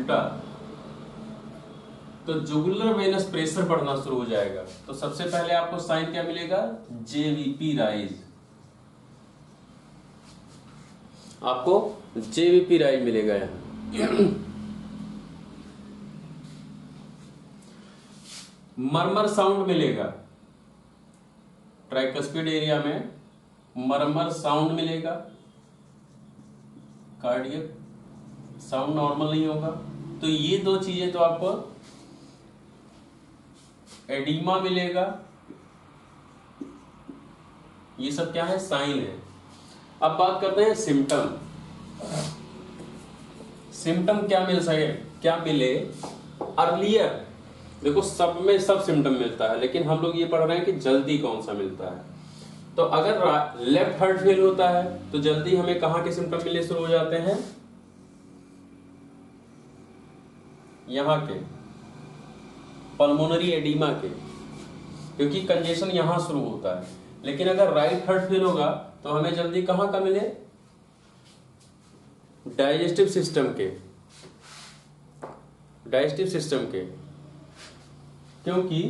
उल्टा, तो jugular venous pressure बढ़ना शुरू हो जाएगा। तो सबसे पहले आपको साइन क्या मिलेगा, जेवीपी राइज, आपको जेवीपी राइज मिलेगा यहां। मरमर साउंड मिलेगा, ट्राइकस्पिड एरिया में मरमर साउंड मिलेगा, कार्डियक साउंड नॉर्मल नहीं होगा। तो ये दो चीजें तो आपको, एडिमा मिलेगा, ये सब क्या है, साइन है। अब बात करते हैं सिम्टम। सिम्टम क्या मिल सके, क्या मिले अर्लियर, देखो सब में सब सिम्टम मिलता है, लेकिन हम लोग ये पढ़ रहे हैं कि जल्दी कौन सा मिलता है। तो अगर लेफ्ट हार्ट फेल होता है तो जल्दी हमें कहां के सिम्टम मिलने शुरू हो जाते हैं, यहां के पल्मोनरी एडिमा के, क्योंकि कंजेशन यहां शुरू होता है। लेकिन अगर राइट हार्ट फेल होगा तो हमें जल्दी कहां का मिले, डाइजेस्टिव सिस्टम के, डाइजेस्टिव सिस्टम के, क्योंकि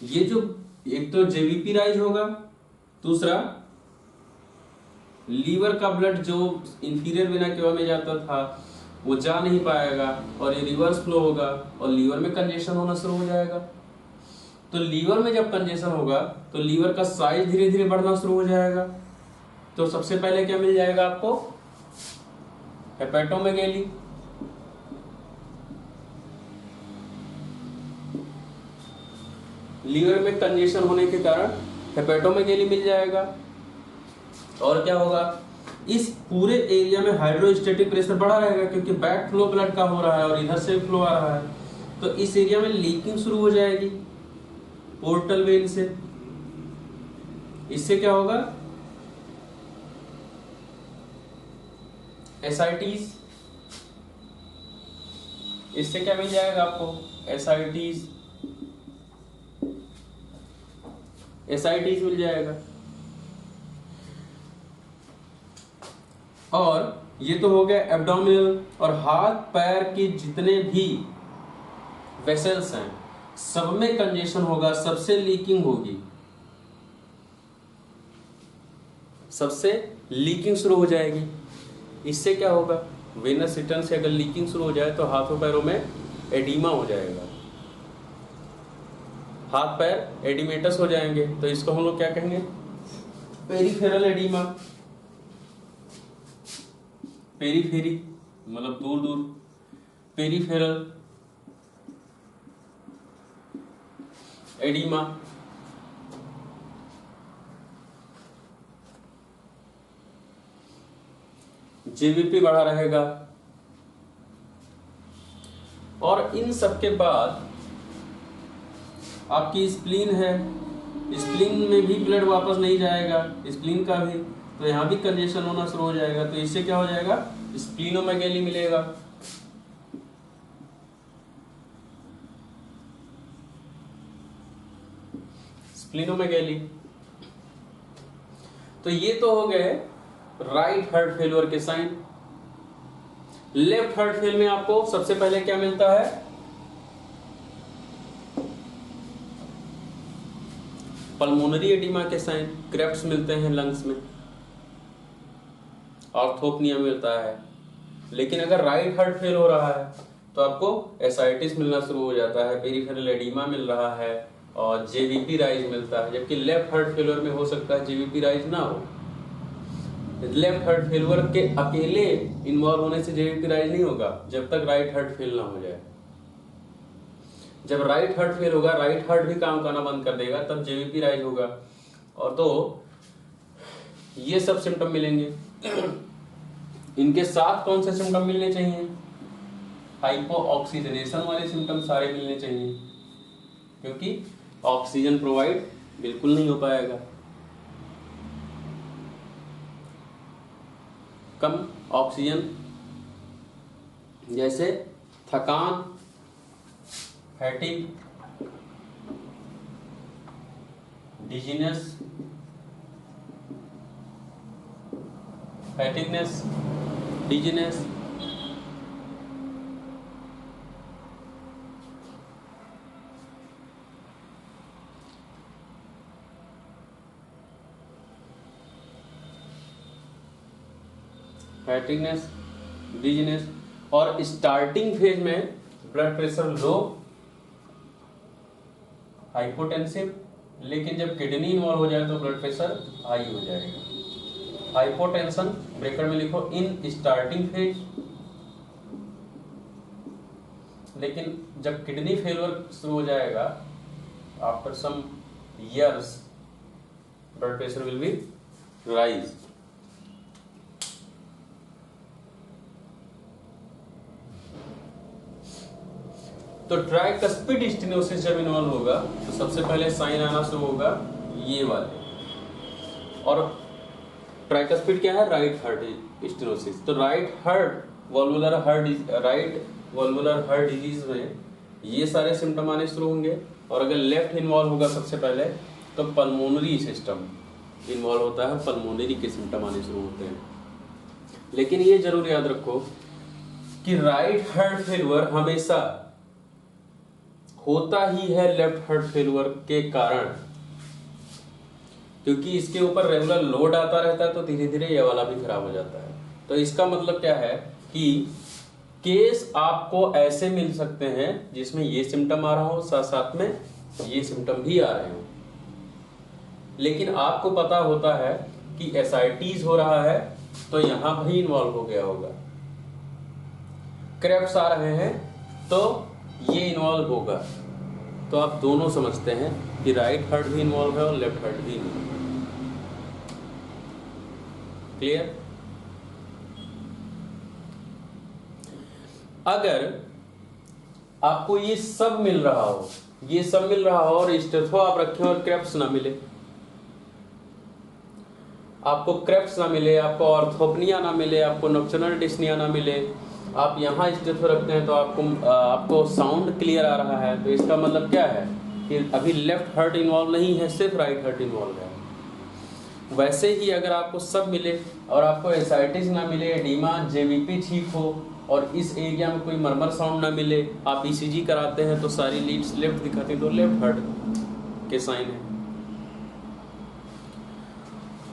ये जो एक तो जेवीपी राइज होगा, दूसरा लीवर का ब्लड जो इंफीरियर वेना केवा में जाता था वो जा नहीं पाएगा और ये रिवर्स फ्लो होगा और लीवर में कंजेशन होना शुरू हो जाएगा। तो लीवर में जब कंजेशन होगा तो लीवर का साइज धीरे धीरे बढ़ना शुरू हो जाएगा। तो सबसे पहले क्या मिल जाएगा आपको, हेपेटोमेगैली, लीवर में कंजेशन होने के कारण हेपेटोमेगैली मिल जाएगा। और क्या होगा, इस पूरे एरिया में हाइड्रोस्टेटिक प्रेशर बढ़ा रहेगा क्योंकि बैक फ्लो ब्लड का हो रहा है और इधर से फ्लो आ रहा है। तो इस एरिया में लीकिंग शुरू हो जाएगी पोर्टल वेन से। इससे क्या होगा, एसाइटिस, इससे क्या मिल जाएगा आपको, एसाइटिस, एसाइटिस मिल जाएगा। और ये तो हो गया एब्डोमिनल, और हाथ पैर के जितने भी वेसल्स हैं सब में कंजेशन होगा, सबसे लीकिंग होगी, सबसे लीकिंग शुरू हो जाएगी। इससे क्या होगा, वेनस रिटर्न से अगर लीकिंग शुरू हो जाए तो हाथों पैरों में एडिमा हो जाएगा, हाथ पैर एडिमेटस हो जाएंगे। तो इसको हम लोग क्या कहेंगे, पेरिफेरल एडिमा, पेरीफेरी मतलब दूर दूर, पेरीफेरल एडिमा। जेवीपी बढ़ा रहेगा। और इन सब के बाद आपकी स्प्लीन है, स्प्लीन में भी ब्लड वापस नहीं जाएगा, स्प्लीन का भी, तो यहां भी कंजेशन होना शुरू हो जाएगा। तो इससे क्या हो जाएगा, स्प्लीनोमेगैली मिलेगा। स्प्लीनोमेगैली। तो ये तो हो गए राइट हार्ट फेलियर के साइन। लेफ्ट हार्ट फेल में आपको सबसे पहले क्या मिलता है, पल्मोनरी एडिमा के साइन, क्रेफ्ट्स मिलते हैं लंग्स में, ऑर्थोपनिया मिलता है। लेकिन अगर राइट हार्ट फेल हो रहा है तो आपको एसाइटिस मिलना शुरू हो जाता है, पेरिफेरल एडिमा मिल रहा है और जेवीपी राइज मिलता है। जबकि लेफ्ट हार्ट फेलियर में हो सकता है जेवीपी राइज ना हो। लेफ्ट हार्ट फेलियर के अकेले इन्वॉल्व होने से जेवीपी राइज नहीं होगा जब तक राइट हार्ट फेल ना हो जाए। जब राइट हार्ट फेल होगा, राइट हार्ट भी काम करना बंद कर देगा, तब जेवीपी राइज होगा। और तो ये सब सिम्टम मिलेंगे। इनके साथ कौन से सिम्टम मिलने चाहिए, हाइपो ऑक्सीजनेशन वाले सिम्टम सारे मिलने चाहिए, क्योंकि ऑक्सीजन प्रोवाइड बिल्कुल नहीं हो पाएगा। कम ऑक्सीजन, जैसे थकान, फैटिग, डिजीनेस, फैटिगनेस, डिजीनेस, फैटिगनेस, डिजीनेस, और स्टार्टिंग फेज में ब्लड प्रेशर लो, हाइपोटेंसिव, लेकिन जब किडनी इन्वॉल्व हो जाए तो ब्लड प्रेशर हाई हो जाएगा। हाइपोटेंशन ब्रैकेट में लिखो इन स्टार्टिंग फेज, लेकिन जब किडनी फेलियर शुरू हो जाएगा after some years blood pressure will be rise। तो ट्राइकस्पिड स्टेनोसिस जब इन्वॉल्व होगा तो सबसे पहले साइन आना शुरू होगा ये वाले, और ट्राइकस्पिड क्या है? Right heart stenosis. तो राइट वॉल्वुलर हार्ट डिजीज में ये सारे सिम्टम आने शुरू होंगे। और अगर लेफ्ट इन्वॉल्व होगा सबसे पहले तो पल्मोनरी सिस्टम इन्वॉल्व होता है, पल्मोनरी के सिम्टम आने शुरू होते हैं। लेकिन ये जरूर याद रखो कि राइट हार्ट फेलियर हमेशा होता ही है लेफ्ट हार्ट फेलियर के कारण, क्योंकि इसके ऊपर रेगुलर लोड आता रहता है तो धीरे धीरे ये वाला भी खराब हो जाता है। तो इसका मतलब क्या है कि केस आपको ऐसे मिल सकते हैं जिसमें ये सिम्टम आ रहा हो, साथ साथ में ये सिम्टम भी आ रहे हो, लेकिन आपको पता होता है कि एसाइटिस हो रहा है तो यहां भी इन्वॉल्व हो गया होगा, क्रेप्स आ रहे हैं तो ये इन्वॉल्व होगा। तो आप दोनों समझते हैं कि राइट हार्ट भी इन्वॉल्व है और लेफ्ट हार्ट भी इन्वॉल्व है। क्लियर? अगर आपको ये सब मिल रहा हो और स्टेथो आप रखें और क्रेप्स ना मिले, आपको ऑर्थोपनिया ना मिले, आपको नॉक्टर्नल डिस्निया ना मिले, आप यहाँ स्टेथो रखते हैं तो आपको साउंड क्लियर आ रहा है, तो इसका मतलब क्या है कि अभी लेफ्ट हार्ट इन्वॉल्व नहीं है, सिर्फ राइट हार्ट इन्वॉल्व है। वैसे ही अगर आपको सब मिले और आपको एसाइटिस ना मिले, एडीमा, जेवीपी ठीक हो और इस एरिया में कोई मरमर साउंड ना मिले, आप ईसीजी कराते हैं तो सारी लीड्स लेफ्ट दिखाती हैं, तो लेफ्ट हार्ट के साइन है।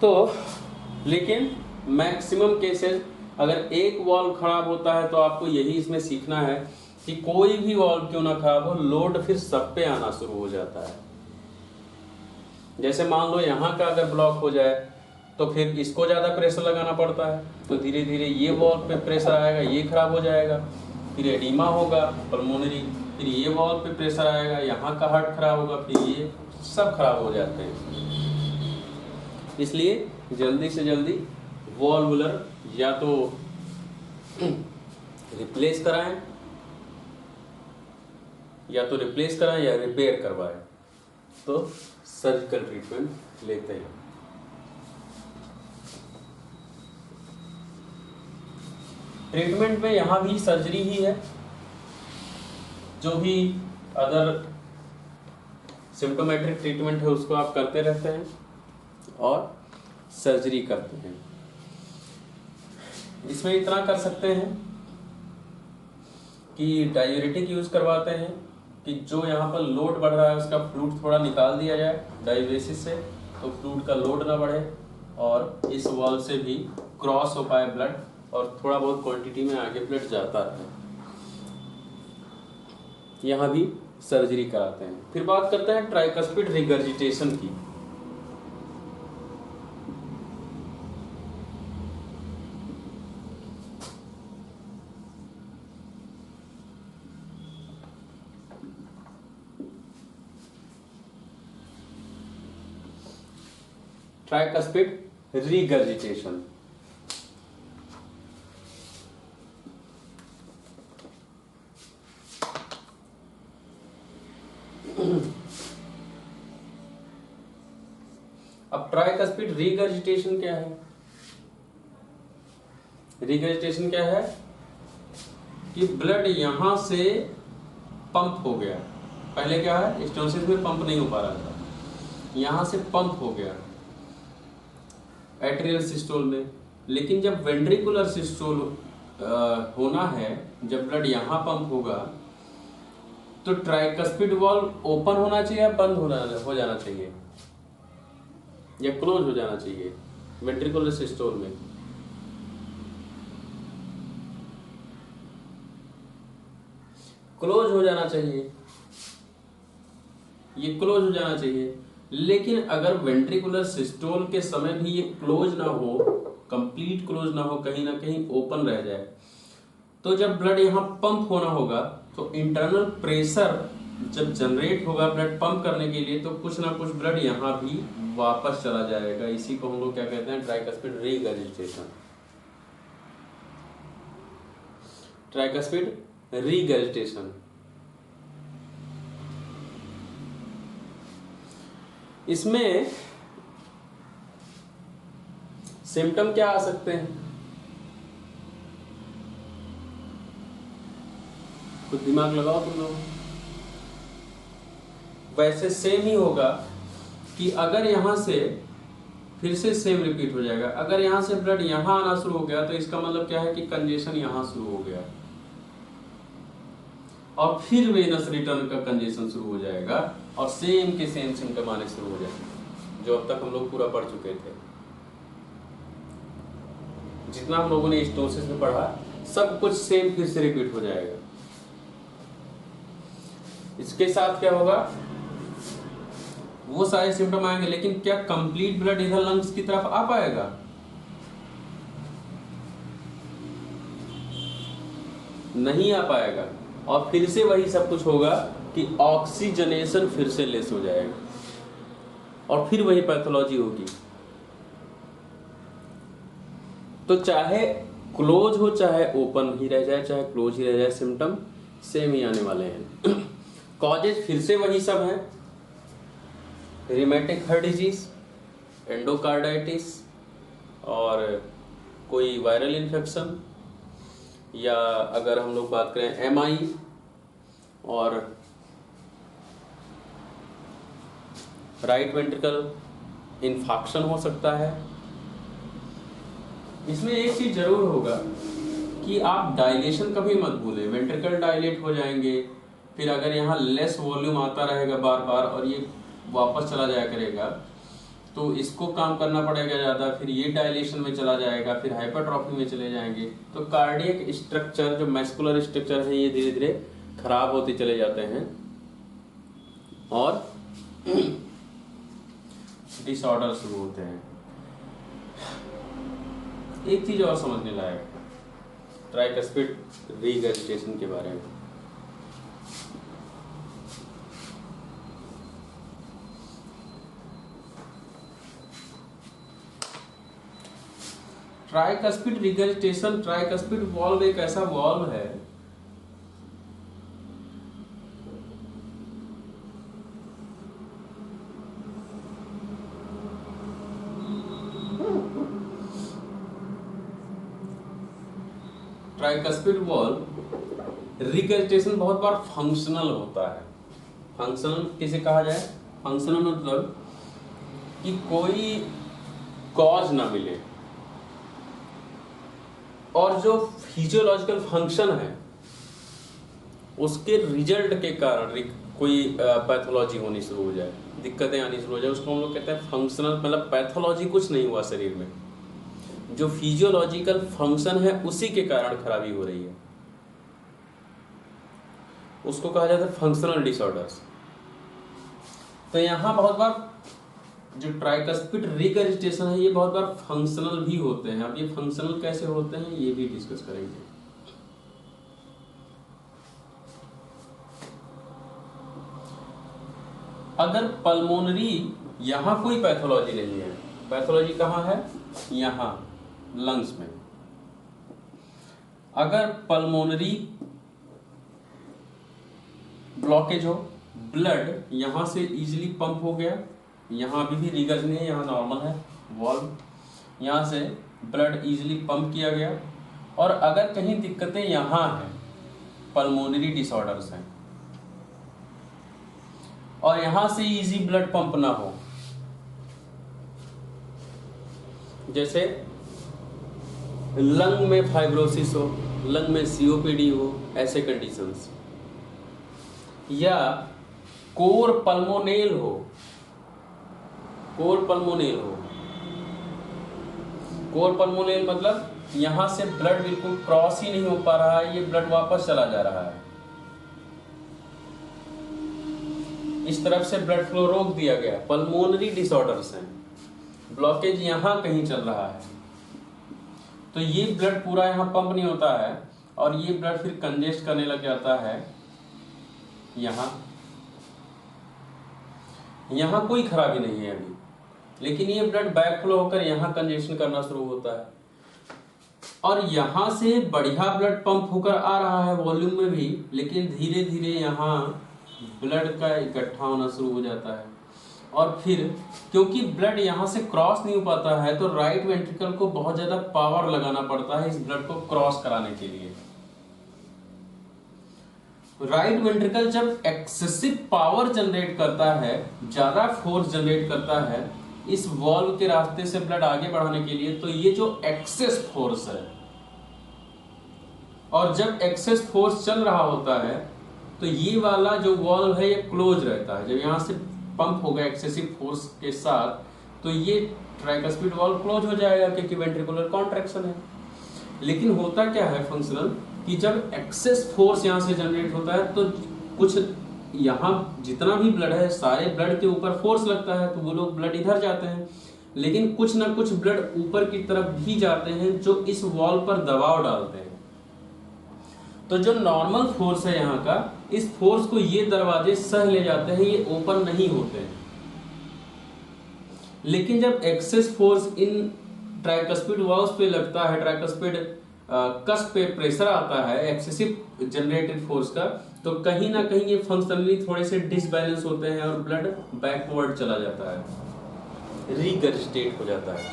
तो लेकिन मैक्सिमम केसेस अगर एक वॉल्व खराब होता है तो आपको यही इसमें सीखना है कि कोई भी वॉल्व क्यों ना खराब हो, लोड फिर सब पे आना शुरू हो जाता है। जैसे मान लो यहाँ का अगर ब्लॉक हो जाए तो फिर इसको ज्यादा प्रेशर लगाना पड़ता है, तो धीरे धीरे ये वॉल्व पे प्रेशर आएगा, ये खराब हो जाएगा, फिर एडिमा होगा पल्मोनरी, फिर ये वॉल्व पे प्रेशर आएगा, यहाँ का हार्ट खराब होगा, फिर ये सब खराब हो जाते हैं। इसलिए जल्दी से जल्दी वॉल्वुलर या तो रिप्लेस कराएं या रिपेयर करवाएं, तो सर्जिकल ट्रीटमेंट लेते हैं। ट्रीटमेंट में यहाँ भी सर्जरी ही है, जो भी अदर सिम्टोमेट्रिक ट्रीटमेंट है उसको आप करते रहते हैं और सर्जरी करते हैं। इसमें इतना कर सकते हैं कि डायूरेटिक यूज करवाते हैं कि जो यहाँ पर लोड बढ़ रहा है उसका फ्लूइड थोड़ा निकाल दिया जाए डायूरेसिस से, तो फ्लूइड का लोड ना बढ़े और इस वॉल से भी क्रॉस हो पाए ब्लड और थोड़ा बहुत क्वांटिटी में आगे ब्लड जाता रहे। यहाँ भी सर्जरी कराते हैं। फिर बात करते हैं ट्राइकस्पिड रिगर्जिटेशन की। ट्राइकस्पिड रिगर्जिटेशन अब ट्राइकस्पिड रिगर्जिटेशन क्या है? रिगर्जिटेशन क्या है कि ब्लड यहां से पंप हो गया। पहले क्या है, स्टेनोसिस में पंप नहीं हो पा रहा था, यहां से पंप हो गया एट्रियल सिस्टोल में। लेकिन जब वेंट्रिकुलर सिस्टोल होना है, जब ब्लड यहां पंप होगा तो ट्राइकस्पिड वॉल्व ओपन होना चाहिए या बंद हो जाना चाहिए या क्लोज हो जाना चाहिए वेंट्रिकुलर सिस्टोल में? क्लोज हो जाना चाहिए, ये क्लोज हो जाना चाहिए। लेकिन अगर वेंट्रिकुलर सिस्टोल के समय भी ये क्लोज ना हो, कंप्लीट क्लोज ना हो, कहीं ना कहीं ओपन रह जाए, तो जब ब्लड यहाँ पंप होना होगा तो इंटरनल प्रेशर जब जनरेट होगा ब्लड पंप करने के लिए, तो कुछ ना कुछ ब्लड यहाँ भी वापस चला जाएगा। इसी को हम लोग क्या कहते हैं, ट्राइकस्पिड रीगर्जिटेशन। Tricuspid regurgitation. इसमें सिम्टम क्या आ सकते हैं, तो दिमाग लगाओ तुम लोग। वैसे सेम ही होगा कि अगर यहां से फिर से सेम रिपीट हो जाएगा, अगर यहां से ब्लड यहां आना शुरू हो गया तो इसका मतलब क्या है कि कंजेशन यहां शुरू हो गया, और फिर वेनस रिटर्न का कंजेशन शुरू हो जाएगा और सेम के सेम सिम्टम आने शुरू हो जाएंगे जो अब तक हम लोग पूरा पढ़ चुके थे। जितना हम लोगों ने स्टोसिस में पढ़ा सब कुछ सेम फिर से रिपीट हो जाएगा। इसके साथ क्या होगा, वो सारे सिम्टम आएंगे, लेकिन क्या कंप्लीट ब्लड इधर लंग्स की तरफ आ पाएगा? नहीं आ पाएगा। और फिर से वही सब कुछ होगा कि ऑक्सीजनेशन फिर से लेस हो जाएगा और फिर वही पैथोलॉजी होगी। तो चाहे क्लोज हो चाहे ओपन ही रह जाए, चाहे क्लोज ही रह जाए, सिम्टम सेम ही आने वाले हैं। कॉजेज फिर से वही सब है, रिमेटिक हार्ट डिजीज, एंडोकार्डाइटिस, और कोई वायरल इन्फेक्शन, या अगर हम लोग बात करें एमआई, और राइट वेंट्रिकल इन्फाक्शन हो सकता है। इसमें एक चीज जरूर होगा कि आप डायलेशन कभी मत भूलें, वेंट्रिकल डायलेट हो जाएंगे, फिर अगर यहाँ लेस वॉल्यूम आता रहेगा बार बार और ये वापस चला जाया करेगा तो इसको काम करना पड़ेगा ज़्यादा, फिर ये डायलेशन में चला जाएगा, फिर हाइपरट्रॉफी में चले जाएंगे, तो कार्डियक स्ट्रक्चर जो मैस्कुलर स्ट्रक्चर है ये धीरे धीरे खराब होते चले जाते हैं और डिसऑर्डर शुरू होते हैं। एक चीज और समझने लायक ट्राइकस्पिड रीगर्जिटेशन के बारे में। ट्राइकस्पिड रिगर्जिटेशन, ट्राइकस्पिड वॉल्व एक ऐसा वॉल्व है ट्राइकस्पिड वॉल्व रिगर्जिटेशन बहुत बार फंक्शनल होता है। फंक्शनल किसे कहा जाए, फंक्शनल मतलब कि कोई कॉज ना मिले और जो फिजियोलॉजिकल फंक्शन है उसके रिजल्ट के कारण कोई पैथोलॉजी होनी शुरू हो जाए, दिक्कतें आनी शुरू हो जाए, उसको हम लोग कहते हैं फंक्शनल। मतलब पैथोलॉजी कुछ नहीं हुआ शरीर में, जो फिजियोलॉजिकल फंक्शन है उसी के कारण खराबी हो रही है, उसको कहा जाता है फंक्शनल डिसऑर्डर्स। तो यहाँ बहुत बार जो ट्राइकस्पिड रिगर्जिटेशन है ये बहुत बार फंक्शनल भी होते हैं। अब ये फंक्शनल कैसे होते हैं ये भी डिस्कस करेंगे। अगर पल्मोनरी, यहां कोई पैथोलॉजी नहीं है, पैथोलॉजी कहां है, यहां लंग्स में, अगर पल्मोनरी ब्लॉकेज हो, ब्लड यहां से इजीली पंप हो गया, यहाँ अभी भी रिगर्ज नहीं है, यहाँ नॉर्मल है वॉल्व, यहाँ से ब्लड इजीली पंप किया गया, और अगर कहीं दिक्कतें यहाँ हैं, पल्मोनरी डिसऑर्डर्स हैं, और यहाँ से इजी ब्लड पंप ना हो, जैसे लंग में फाइब्रोसिस हो, लंग में सीओपीडी हो, ऐसे कंडीशंस, या कोर पल्मोनेल हो, कोर पल्मोनेल हो, कोर पल्मोनेल मतलब यहां से ब्लड बिल्कुल क्रॉस ही नहीं हो पा रहा है, ये ब्लड वापस चला जा रहा है, इस तरफ से ब्लड फ्लो रोक दिया गया, पल्मोनरी डिसऑर्डर्स हैं, ब्लॉकेज यहाँ कहीं चल रहा है, तो ये ब्लड पूरा यहाँ पंप नहीं होता है और ये ब्लड फिर कंजेस्ट करने लग जाता है। यहाँ कोई खराबी नहीं है अभी, लेकिन ये ब्लड बैक फ्लो होकर यहाँ कंजेशन करना शुरू होता है और यहाँ से बढ़िया ब्लड पंप होकर आ रहा है वॉल्यूम में भी, लेकिन धीरे धीरे यहाँ ब्लड का इकट्ठा होना शुरू हो जाता है और फिर क्योंकि ब्लड यहाँ से क्रॉस नहीं हो पाता है तो राइट वेंट्रिकल को बहुत ज्यादा पावर लगाना पड़ता है इस ब्लड को क्रॉस कराने के लिए। राइट वेंट्रिकल जब एक्सेसिव पावर जनरेट करता है, ज्यादा फोर्स जनरेट करता है इस वॉल्व के रास्ते से ब्लड आगे बढ़ाने के लिए, तो ये जो एक्सेस फोर्स है, और जब एक्सेस फोर्स चल रहा होता है तो ये वाला जो वॉल्व है ये क्लोज रहता है। जब यहाँ से पंप होगा एक्सेसिव फोर्स के साथ तो ये ट्राइकस्पिड वॉल्व क्लोज हो जाएगा क्योंकि वेंट्रिकुलर कॉन्ट्रैक्शन है। लेकिन होता क्या है फंक्शनल कि जब एक्सेस फोर्स यहाँ से जनरेट होता है तो कुछ यहाँ जितना भी ब्लड है सारे ब्लड के ऊपर फोर्स लगता है तो वो लोग ब्लड इधर जाते हैं, लेकिन कुछ ना कुछ ब्लड ऊपर की तरफ भी जाते हैं जो इस वॉल पर दबाव डालते हैं। तो जो नॉर्मल फोर्स है यहाँ का, इस फोर्स को ये दरवाजे सह ले जाते हैं, ये ओपन नहीं होते हैं। लेकिन जब excess force in tricuspid valves पे लगता है, ट्राइकस्पिड कस्प पे प्रेशर आता है एक्सेसिव जनरेटेड फोर्स का, तो कहीं ना कहीं ये फंक्शनली थोड़े से डिसबैलेंस होते हैं और ब्लड बैकवर्ड चला जाता है, रीगर्जिटेट हो जाता है।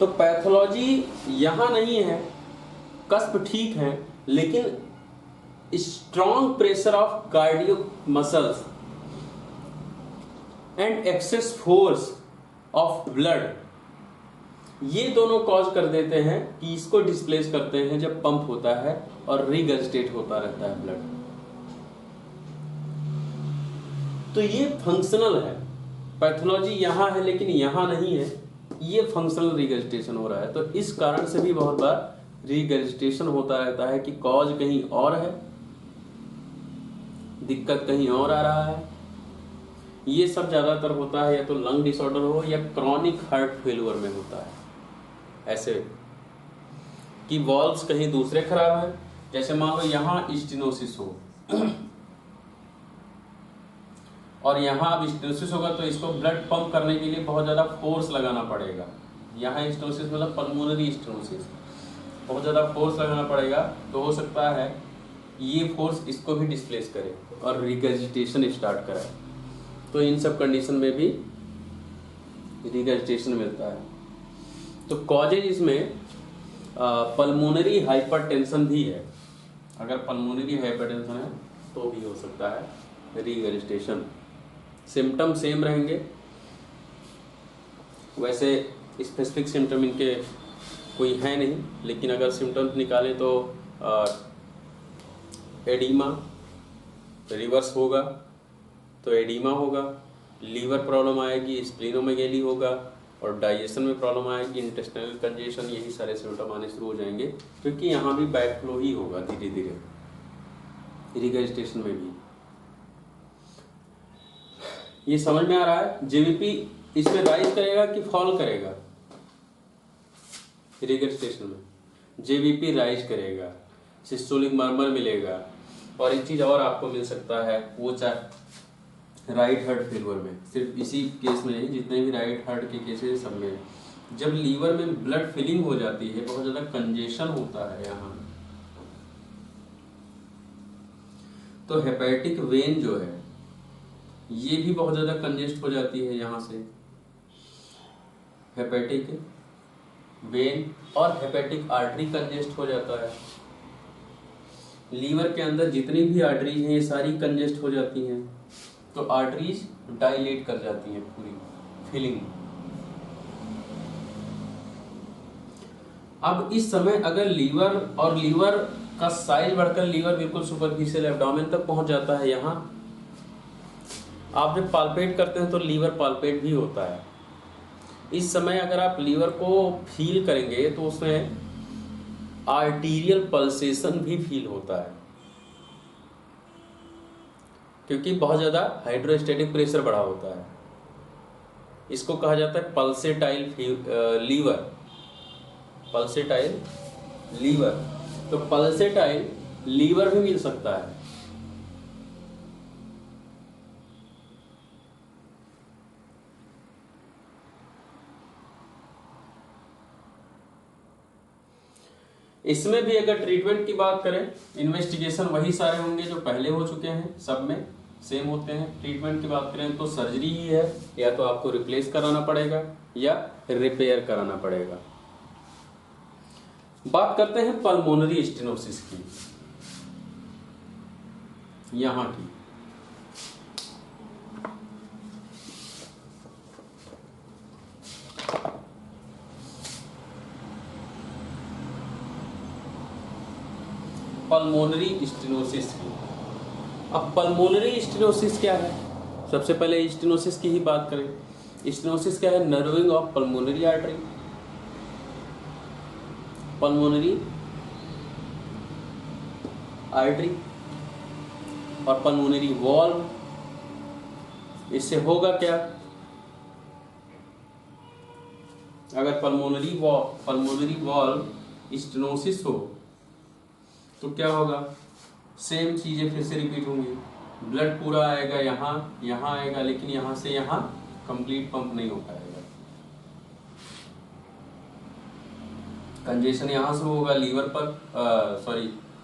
तो पैथोलॉजी यहां नहीं है, कस्प ठीक है, लेकिन strong pressure of cardio muscles and excess force of blood, ये दोनों कॉज कर देते हैं कि इसको डिस्प्लेस करते हैं जब पंप होता है और रीगर्जिटेट होता रहता है ब्लड। तो ये फंक्शनल है, पैथोलॉजी यहां है लेकिन यहां नहीं है, ये फंक्शनल रीगर्जिटेशन हो रहा है। तो इस कारण से भी बहुत बार रीगर्जिटेशन होता रहता है कि कॉज कहीं और है, दिक्कत कहीं और आ रहा है। ये सब ज्यादातर होता है या तो लंग डिसऑर्डर हो या क्रॉनिक हार्ट फेल्यूर में होता है, ऐसे कि वॉल्व्स कहीं दूसरे खराब है। जैसे मान लो यहाँ स्टेनोसिस हो और यहाँ अब स्टेनोसिस होगा तो इसको ब्लड पंप करने के लिए बहुत ज्यादा फोर्स लगाना पड़ेगा। यहाँ स्टेनोसिस मतलब पल्मोनरी स्टेनोसिस, बहुत ज्यादा फोर्स लगाना पड़ेगा, तो हो सकता है ये फोर्स इसको भी डिस्प्लेस करे और रिगर्जिटेशन स्टार्ट कराए। तो इन सब कंडीशन में भी रिगर्जिटेशन मिलता है। तो कॉजेज इसमें पल्मोनरी हाइपरटेंशन भी है, अगर पल्मोनरी हाइपरटेंशन है तो भी हो सकता है रिगर्जिटेशन। सिम्टम सेम रहेंगे, वैसे स्पेसिफिक सिम्टम इनके कोई है नहीं, लेकिन अगर सिम्टम्स निकालें तो एडीमा रिवर्स होगा तो एडीमा होगा, लीवर प्रॉब्लम आएगी, स्प्लीनोमेगेली होगा और डाइजेशन में प्रॉब्लम आएगी, इंटेस्टाइनल कंजेशन, यही सारे सिम्टम आने शुरू हो जाएंगे क्योंकि यहाँ भी बैक फ्लो ही होगा धीरे धीरे रिगर्जिटेशन में भी। ये समझ में आ रहा है? जेवीपी इसमें राइज करेगा कि फॉल करेगा? रिगर्जिटेशन में जेवीपी राइज करेगा, सिस्टोलिक मर्मर मिलेगा और एक चीज और आपको मिल सकता है, वो चाहे राइट हार्ट फेल्यूर में, सिर्फ इसी केस में नहीं, जितने भी राइट हार्ट के केसेस सब में, जब लीवर में ब्लड फिलिंग हो जाती है, बहुत ज्यादा कंजेशन होता है यहाँ, तो हेपेटिक वेन जो है ये भी बहुत ज्यादा कंजेस्ट हो जाती है यहाँ से। हेपेटिक वेन और हेपेटिक आर्टरी कंजेस्ट हो जाता है। लीवर के अंदर जितनी भी आर्टरीज हैं ये सारी कंजेस्ट हो जाती हैं, तो आर्टरीज डायलेट कर जाती हैं पूरी फिलिंग। अब इस समय अगर लीवर और लीवर का साइज बढ़कर लीवर बिल्कुल सुपरफिशियल एब्डोमेन तक पहुंच जाता है, यहाँ आप जब पाल्पेट करते हैं तो लीवर पाल्पेट भी होता है। इस समय अगर आप लीवर को फील करेंगे तो उसमें आर्टीरियल पल्सेशन भी फील होता है। क्योंकि बहुत ज़्यादा हाइड्रोस्टैटिक प्रेशर बढ़ा होता है। इसको कहा जाता है पल्सेटाइल लीवर, पल्सेटाइल लीवर। तो पल्सेटाइल लीवर भी मिल सकता है। इसमें भी अगर ट्रीटमेंट की बात करें, इन्वेस्टिगेशन वही सारे होंगे जो पहले हो चुके हैं, सब में सेम होते हैं। ट्रीटमेंट की बात करें तो सर्जरी ही है, या तो आपको रिप्लेस कराना पड़ेगा या रिपेयर कराना पड़ेगा। बात करते हैं पल्मोनरी स्टेनोसिस की, यहां की। पल्मोनरी स्टेनोसिस की। अब पल्मोनरी स्टेनोसिस क्या है? सबसे पहले स्टेनोसिस की ही बात करें। स्टेनोसिस क्या है? नर्विंग of pulmonary artery, pulmonary artery और पल्मोनरी वॉल्व। इससे होगा क्या? अगर पल्मोनरी वॉल्व स्टेनोसिस हो तो क्या होगा? सेम चीजें फिर से रिपीट होंगी। ब्लड पूरा आएगा यहाँ आएगा, लेकिन यहाँ से यहाँ कंप्लीट पंप नहीं हो पाएगा। कंजेशन यहाँ से होगा लीवर पर,